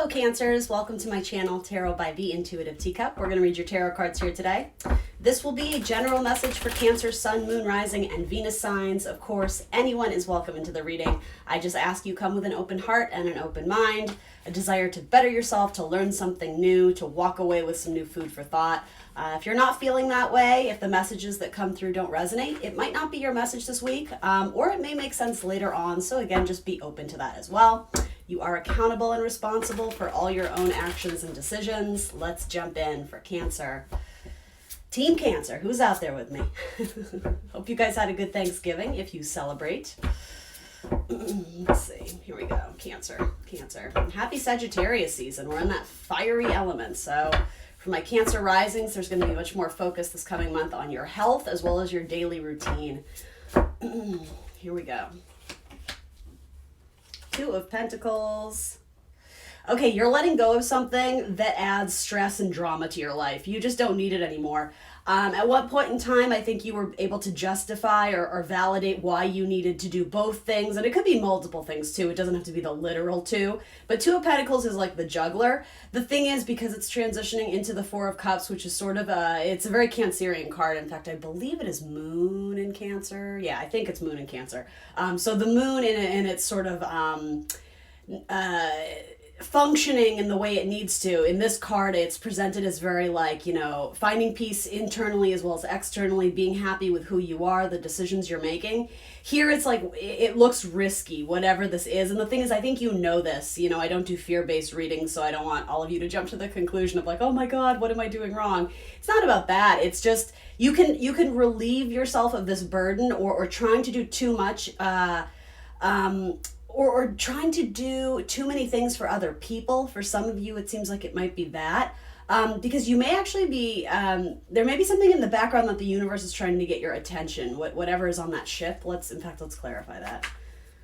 Cancers, welcome to my channel, Tarot by the Intuitive Teacup. We're going to read your tarot cards here today. This will be a general message for Cancer, Sun, Moon, Rising, and Venus signs. Of course, anyone is welcome into the reading. I just ask you come with an open heart and an open mind, a desire to better yourself, to learn something new, to walk away with some new food for thought. If you're not feeling that way, if the messages that come through don't resonate, it might not be your message this week, or it may make sense later on. So again, just be open to that as well. You are accountable and responsible for all your own actions and decisions. Let's jump in for Cancer. Team Cancer, who's out there with me? Hope you guys had a good Thanksgiving if you celebrate. Let's see, here we go. Cancer. Happy Sagittarius season. We're in that fiery element. So for my Cancer risings, there's going to be much more focus this coming month on your health as well as your daily routine. Here we go. Two of Pentacles. Okay, you're letting go of something that adds stress and drama to your life. You just don't need it anymore. At what point in time, I think you were able to justify or validate why you needed to do both things. And it could be multiple things too. It doesn't have to be the literal two. But Two of Pentacles is like the juggler. The thing is, because it's transitioning into the Four of Cups, which is sort of it's a very Cancerian card. In fact, I believe it is Moon in Cancer. Yeah, I think it's Moon in Cancer. So the Moon in its sort of functioning in the way it needs to. In this card, it's presented as very like, you know, finding peace internally as well as externally, being happy with who you are, the decisions you're making. Here it's like, it looks risky, whatever this is. And the thing is, I think you know this. You know, I don't do fear-based readings, so I don't want all of you to jump to the conclusion of like, oh my God, what am I doing wrong? It's not about that. It's just, you can relieve yourself of this burden or trying to do too much, or trying to do too many things for other people. For some of you, it seems like it might be that. Because you may actually be, there may be something in the background that the universe is trying to get your attention, whatever is on that ship. Let's clarify that.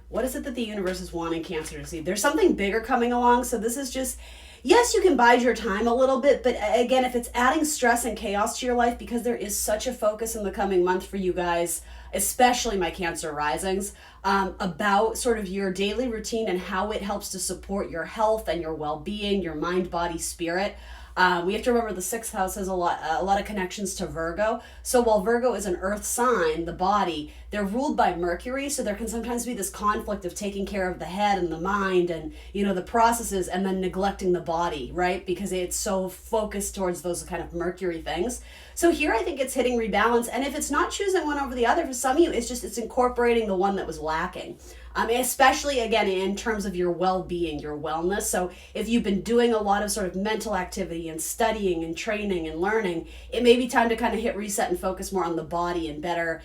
What is it that the universe is wanting Cancer to see? There's something bigger coming along. So this is just, yes, you can bide your time a little bit, but again, if it's adding stress and chaos to your life, because there is such a focus in the coming month for you guys, especially my Cancer risings, about sort of your daily routine and how it helps to support your health and your well-being, your mind, body, spirit. We have to remember the sixth house has a lot of connections to Virgo. So while Virgo is an earth sign, the body, they're ruled by Mercury. So there can sometimes be this conflict of taking care of the head and the mind and, you know, the processes and then neglecting the body, right? Because it's so focused towards those kind of Mercury things. So here I think it's hitting rebalance. And if it's not choosing one over the other, for some of you, it's incorporating the one that was lacking. Especially, again, in terms of your well-being, your wellness. So if you've been doing a lot of sort of mental activity and studying and training and learning, it may be time to kind of hit reset and focus more on the body and better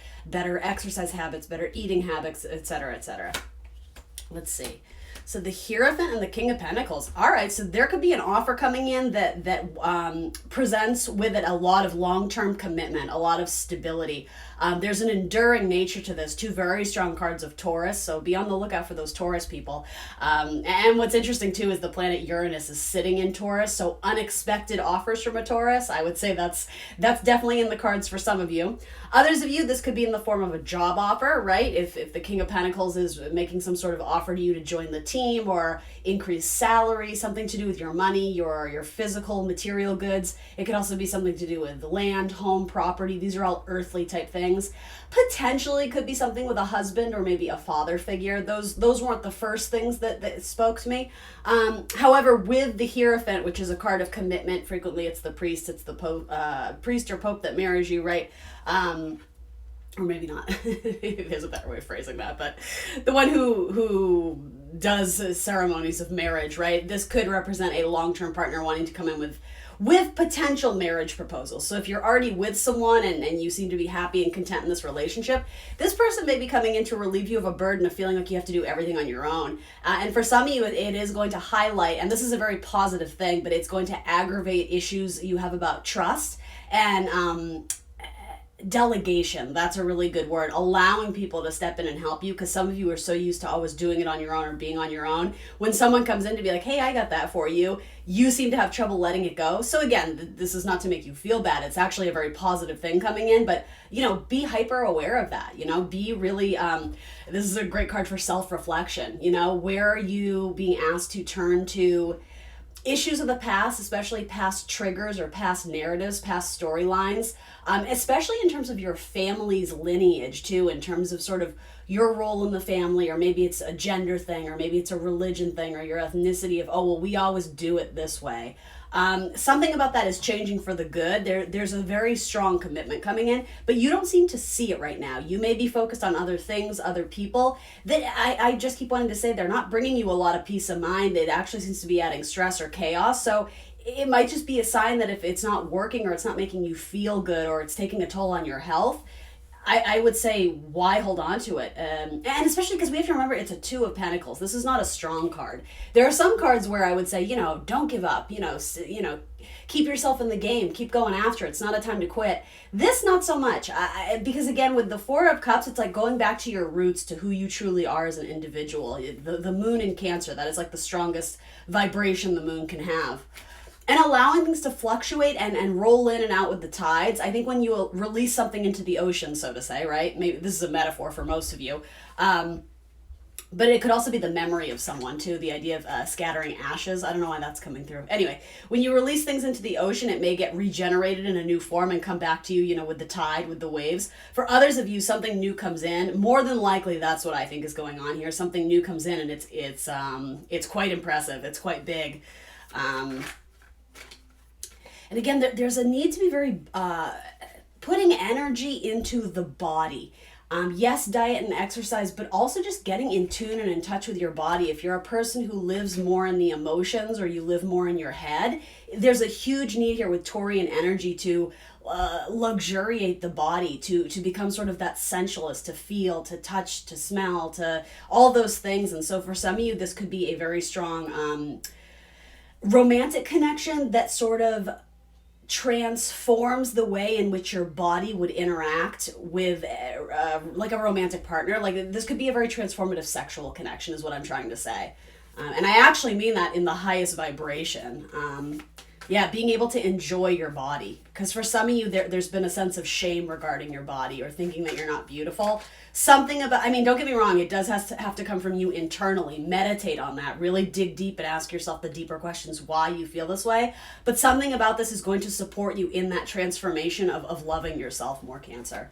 exercise habits, better eating habits, etc., etc. Let's see. So the Hierophant and the King of Pentacles. All right, so there could be an offer coming in that presents with it a lot of long-term commitment, a lot of stability. There's an enduring nature to this. Two very strong cards of Taurus, so be on the lookout for those Taurus people. And what's interesting too is the planet Uranus is sitting in Taurus, so unexpected offers from a Taurus. I would say that's definitely in the cards for some of you. Others of you, this could be in the form of a job offer, right? If the King of Pentacles is making some sort of offer to you to join the team or increase salary, something to do with your money, your physical material goods. It could also be something to do with land, home, property. These are all earthly type things. Potentially could be something with a husband or maybe a father figure. Those weren't the first things that spoke to me. However, with the Hierophant, which is a card of commitment, frequently it's the priest, it's the pope, priest or pope that marries you, right? Or maybe not. There's a better way of phrasing that, but the one who does ceremonies of marriage, right? This could represent a long-term partner wanting to come in with potential marriage proposals. So if you're already with someone and you seem to be happy and content in this relationship, this person may be coming in to relieve you of a burden of feeling like you have to do everything on your own. And for some of you, it is going to highlight, and this is a very positive thing, but it's going to aggravate issues you have about trust and delegation. That's a really good word. Allowing people to step in and help you, because some of you are so used to always doing it on your own or being on your own. When someone comes in to be like, hey, I got that for you, you seem to have trouble letting it go. So again, this is not to make you feel bad. It's actually a very positive thing coming in, but you know, be hyper aware of that. You know, be really, this is a great card for self-reflection. You know, where are you being asked to turn to issues of the past, especially past triggers or past narratives, past storylines, especially in terms of your family's lineage too, in terms of sort of your role in the family, or maybe it's a gender thing, or maybe it's a religion thing, or your ethnicity of, oh, well, we always do it this way. Something about that is changing for the good. There's a very strong commitment coming in, but you don't seem to see it right now. You may be focused on other things, other people that I just keep wanting to say they're not bringing you a lot of peace of mind. It actually seems to be adding stress or chaos. So it might just be a sign that if it's not working, or it's not making you feel good, or it's taking a toll on your health, I would say, why hold on to it? And especially because we have to remember it's a Two of Pentacles. This is not a strong card. There are some cards where I would say, don't give up, keep yourself in the game, keep going after it. It's not a time to quit. This, not so much. Because again, with the Four of Cups, it's like going back to your roots, to who you truly are as an individual. The moon in Cancer, that is like the strongest vibration the moon can have. And allowing things to fluctuate and roll in and out with the tides. I think when you release something into the ocean, so to say, right? Maybe this is a metaphor for most of you. But it could also be the memory of someone too, the idea of scattering ashes. I don't know why that's coming through. Anyway, when you release things into the ocean, it may get regenerated in a new form and come back to you, with the tide, with the waves. For others of you, something new comes in. More than likely, that's what I think is going on here. Something new comes in, and it's quite impressive. It's quite big. And again, there's a need to be very putting energy into the body. Yes, diet and exercise, but also just getting in tune and in touch with your body. If you're a person who lives more in the emotions, or you live more in your head, there's a huge need here with Taurian energy to luxuriate the body, to become sort of that sensualist, to feel, to touch, to smell, to all those things. And so for some of you, this could be a very strong romantic connection that sort of transforms the way in which your body would interact with like a romantic partner. Like, this could be a very transformative sexual connection, is what I'm trying to say. And I actually mean that in the highest vibration. Being able to enjoy your body. Because for some of you, there's been a sense of shame regarding your body, or thinking that you're not beautiful. Something about, don't get me wrong, it does have to come from you internally. Meditate on that. Really dig deep and ask yourself the deeper questions why you feel this way. But something about this is going to support you in that transformation of loving yourself more, Cancer.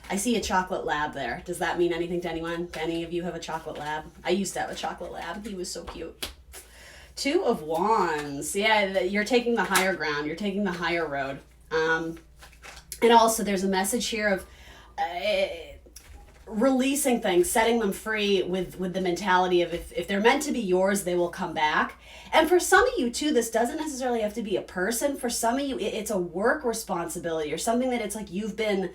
I see a chocolate lab there. Does that mean anything to anyone? Do any of you have a chocolate lab? I used to have a chocolate lab. He was so cute. Two of Wands. Yeah, you're taking the higher ground. You're taking the higher road. And also there's a message here of releasing things, setting them free with the mentality of if they're meant to be yours, they will come back. And for some of you too, this doesn't necessarily have to be a person. For some of you, it's a work responsibility, or something that it's like you've been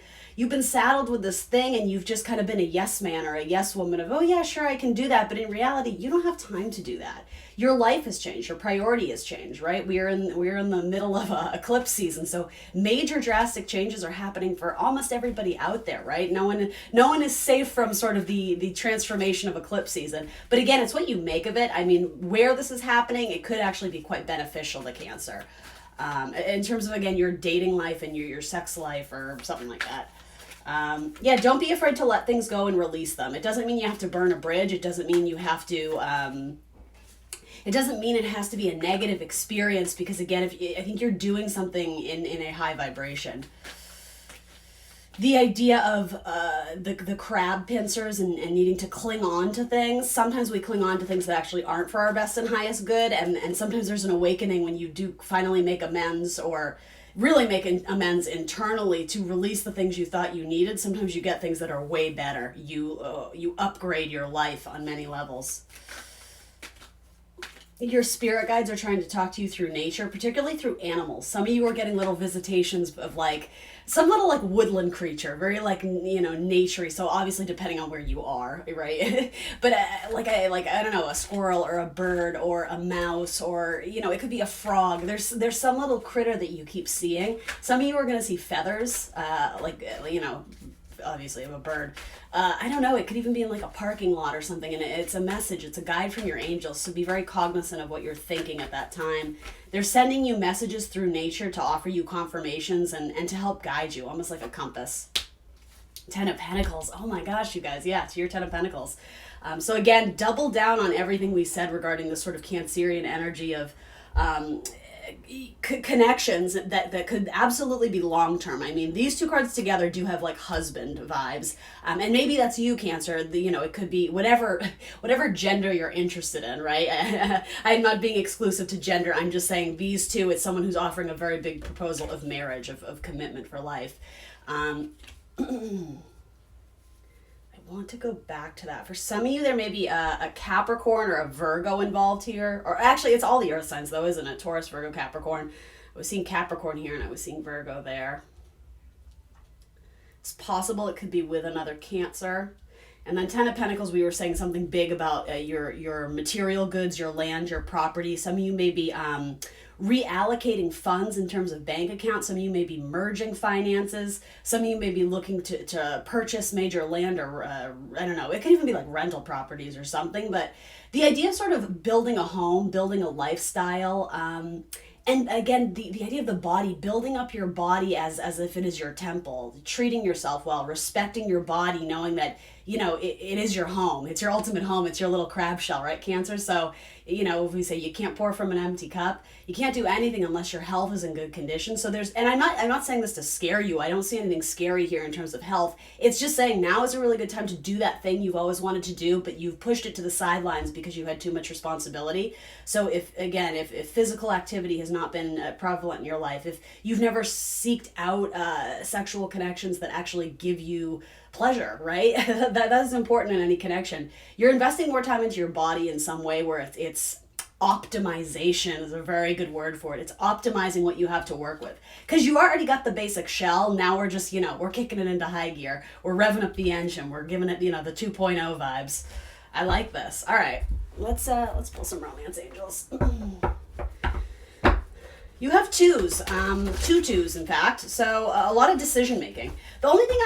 saddled with this thing, and you've just kind of been a yes man or a yes woman of, oh yeah, sure, I can do that. But in reality, you don't have time to do that. Your life has changed. Your priority has changed, right? We're in the middle of a eclipse season. So major drastic changes are happening for almost everybody out there, right? No one is safe from sort of the transformation of eclipse season. But again, it's what you make of it. Where this is happening, it could actually be quite beneficial to Cancer. In terms of, again, your dating life and your sex life or something like that. Don't be afraid to let things go and release them. It doesn't mean you have to burn a bridge. It doesn't mean you have to, it doesn't mean it has to be a negative experience, because again, I think you're doing something in a high vibration. The idea of the crab pincers and needing to cling on to things. Sometimes we cling on to things that actually aren't for our best and highest good, and sometimes there's an awakening when you do finally make amends, or really making amends internally to release the things you thought you needed. Sometimes you get things that are way better. You upgrade your life on many levels. Your spirit guides are trying to talk to you through nature, particularly through animals. Some of you are getting little visitations of some little woodland creature, very naturey. So obviously depending on where you are, right? But I don't know, a squirrel or a bird or a mouse, or it could be a frog. There's some little critter that you keep seeing. Some of you are going to see feathers, obviously of a bird. I don't know, it could even be in a parking lot or something, and it's a message, it's a guide from your angels, so be very cognizant of what you're thinking at that time. They're sending you messages through nature to offer you confirmations and to help guide you, almost like a compass. Ten of Pentacles. Oh my gosh, you guys. Yeah, it's your Ten of Pentacles. So again, double down on everything we said regarding this sort of Cancerian energy of connections that could absolutely be long-term. I mean, these two cards together do have like husband vibes. And maybe that's you, Cancer. It could be whatever gender you're interested in, right? I'm not being exclusive to gender. I'm just saying these two, it's someone who's offering a very big proposal of marriage, of commitment for life. I want to go back to that. For some of you, there may be a Capricorn or a Virgo involved here. Or actually, it's all the earth signs, though, isn't it? Taurus, Virgo, Capricorn. I was seeing Capricorn here, and I was seeing Virgo there. It's possible it could be with another Cancer. And then Ten of Pentacles, we were saying something big about your material goods, your land, your property. Some of you may be reallocating funds in terms of bank accounts. Some of you may be merging finances. Some of you may be looking to purchase major land, or I don't know, it could even be like rental properties or something. But the idea of sort of building a home, building a lifestyle, and again, the idea of the body, building up your body as if it is your temple, treating yourself well, respecting your body, knowing that, it is your home. It's your ultimate home. It's your little crab shell, right, Cancer? So, if we say you can't pour from an empty cup, you can't do anything unless your health is in good condition. So and I'm not saying this to scare you. I don't see anything scary here in terms of health. It's just saying now is a really good time to do that thing you've always wanted to do, but you've pushed it to the sidelines because you had too much responsibility. So if physical activity has not been prevalent in your life, if you've never seeked out sexual connections that actually give you pleasure, right? that is important in any connection. You're investing more time into your body in some way where it's optimization is a very good word for it. It's optimizing what you have to work with. Because you already got the basic shell. Now we're just, we're kicking it into high gear. We're revving up the engine. We're giving it, the 2.0 vibes. I like this. All right. Let's pull some romance angels. You have twos, two twos, in fact, so a lot of decision making. The only thing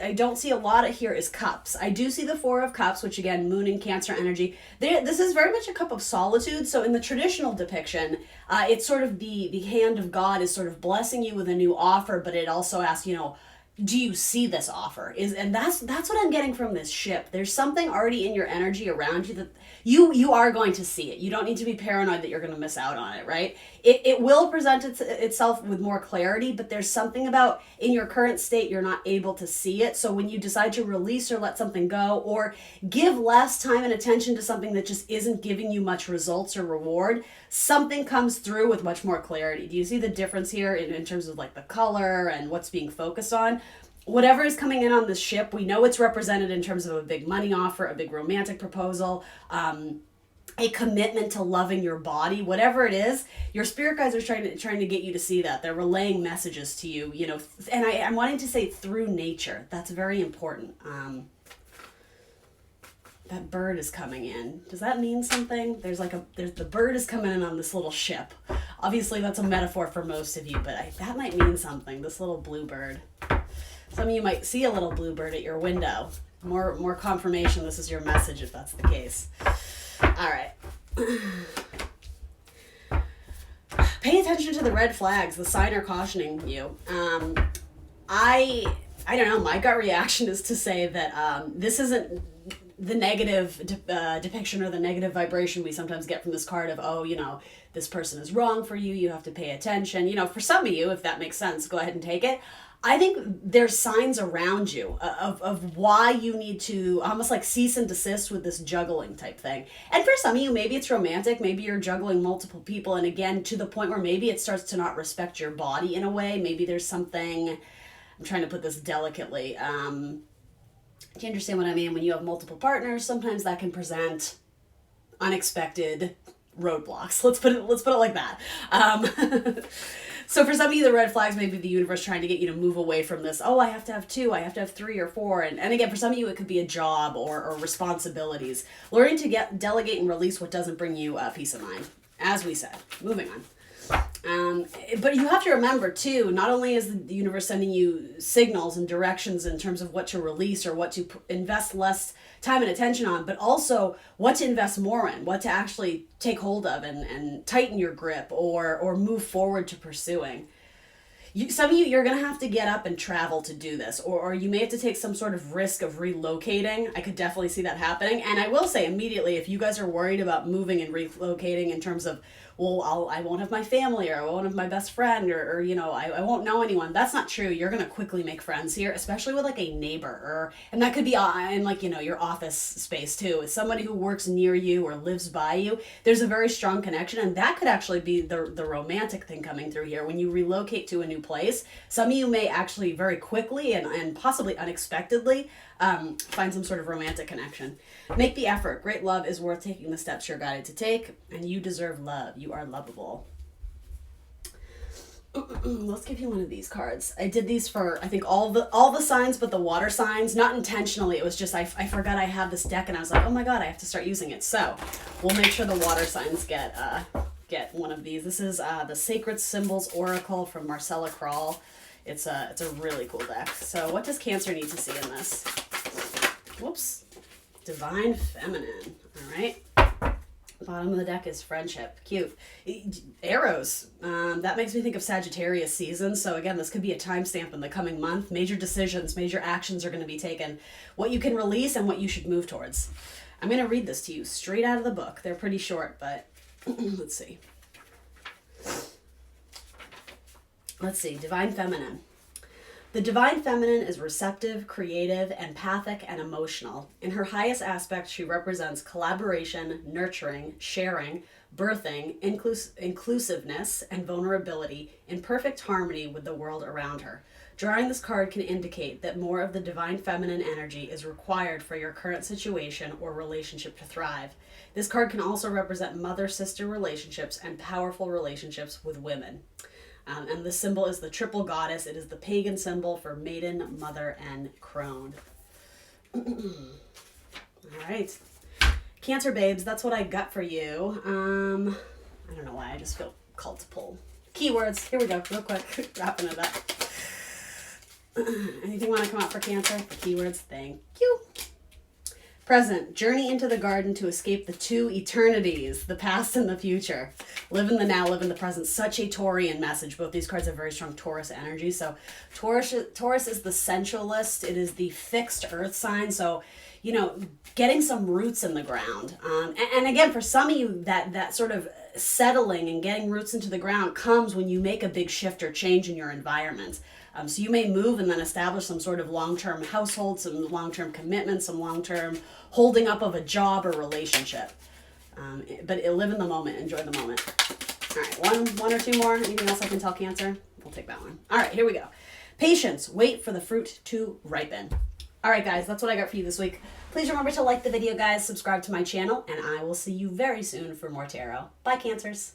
I don't see a lot of here is cups. I do see the Four of Cups, which again, Moon and Cancer energy. This is very much a cup of solitude. So in the traditional depiction, it's sort of the hand of God is sort of blessing you with a new offer, but it also asks, do you see this offer? And that's what I'm getting from this ship. There's something already in your energy around you that you are going to see it. You don't need to be paranoid that you're going to miss out on it, right? It will present itself with more clarity, but there's something about in your current state you're not able to see it. So when you decide to release or let something go, or give less time and attention to something that just isn't giving you much results or reward, something comes through with much more clarity. Do you see the difference here in terms of like the color and what's being focused on? Whatever is coming in on this ship, we know it's represented in terms of a big money offer, a big romantic proposal, a commitment to loving your body, whatever it is. Your spirit guides are trying to get you to see that. They're relaying messages to you, and I'm wanting to say through nature. That's very important. That bird is coming in. Does that mean something? There's the bird is coming in on this little ship. Obviously, that's a metaphor for most of you, but that might mean something. This little blue bird. Some of you might see a little bluebird at your window. More confirmation this is your message if that's the case. All right. Pay attention to the red flags. The sign are cautioning you. I don't know. My gut reaction is to say that this isn't the negative depiction or the negative vibration we sometimes get from this card of, this person is wrong for you. You have to pay attention. For some of you, if that makes sense, go ahead and take it. I think there's signs around you of why you need to almost like cease and desist with this juggling type thing. And for some of you, maybe it's romantic. Maybe you're juggling multiple people. And again, to the point where maybe it starts to not respect your body in a way. Maybe there's something, I'm trying to put this delicately. Do you understand what I mean? When you have multiple partners, sometimes that can present unexpected roadblocks. Let's put it like that. So for some of you, the red flags may be the universe trying to get you to move away from this. Oh, I have to have 2. I have to have 3 or 4. And again, for some of you, it could be a job or responsibilities. Learning to delegate and release what doesn't bring you peace of mind. As we said, moving on. But you have to remember too, not only is the universe sending you signals and directions in terms of what to release or what to invest less time and attention on, but also what to invest more in, what to actually take hold of and tighten your grip or move forward to pursuing. Some of you, you're going to have to get up and travel to do this, or you may have to take some sort of risk of relocating. I could definitely see that happening. And I will say immediately, if you guys are worried about moving and relocating in terms of, well, I won't have my family, or I won't have my best friend, or I won't know anyone. That's not true. You're going to quickly make friends here, especially with like a neighbor, and that could be in like, your office space too. It's somebody who works near you or lives by you. There's a very strong connection, and that could actually be the romantic thing coming through here. When you relocate to a new place, some of you may actually very quickly and possibly unexpectedly find some sort of romantic connection. Make the effort. Great love is worth taking the steps you're guided to take, and you deserve love. You are lovable. Let's give you one of these cards. I did these for, I think, all the signs but the water signs. Not intentionally. It was just I forgot I had this deck, and I was like, oh my god, I have to start using it. So we'll make sure the water signs get one of these. This is the Sacred Symbols Oracle from Marcella Krall. It's a really cool deck. So what does Cancer need to see in this? Whoops. Divine Feminine. All right. Bottom of the deck is friendship. Cute. Arrows. That makes me think of Sagittarius season. So again, this could be a timestamp in the coming month. Major decisions, major actions are going to be taken. What you can release and what you should move towards. I'm going to read this to you straight out of the book. They're pretty short, but let's see. Let's see. Divine Feminine. The Divine Feminine is receptive, creative, empathic, and emotional. In her highest aspect, she represents collaboration, nurturing, sharing, birthing, inclusiveness, and vulnerability in perfect harmony with the world around her. Drawing this card can indicate that more of the Divine Feminine energy is required for your current situation or relationship to thrive. This card can also represent mother-sister relationships and powerful relationships with women. And the symbol is the triple goddess. It is the pagan symbol for maiden, mother, and crone. All right. Cancer babes, that's what I got for you. I don't know why, I just feel called to pull. Keywords, here we go, real quick, wrapping it up. Anything want to come out for Cancer? For keywords, thank you. Present, journey into the garden to escape the two eternities, the past and the future. Live in the now, live in the present. Such a Taurian message. Both these cards have very strong Taurus energy. So Taurus is the sensualist. It is the fixed earth sign. So, getting some roots in the ground. And again, for some of you, that sort of settling and getting roots into the ground comes when you make a big shift or change in your environment. So you may move and then establish some sort of long-term household, some long-term commitment, some long-term holding up of a job or relationship. But live in the moment, enjoy the moment. All right, one or two more. Anything else I can tell Cancer? We'll take that one. All right, here we go. Patience, wait for the fruit to ripen. All right, guys, that's what I got for you this week. Please remember to like the video, guys, subscribe to my channel, and I will see you very soon for more tarot. Bye, Cancers.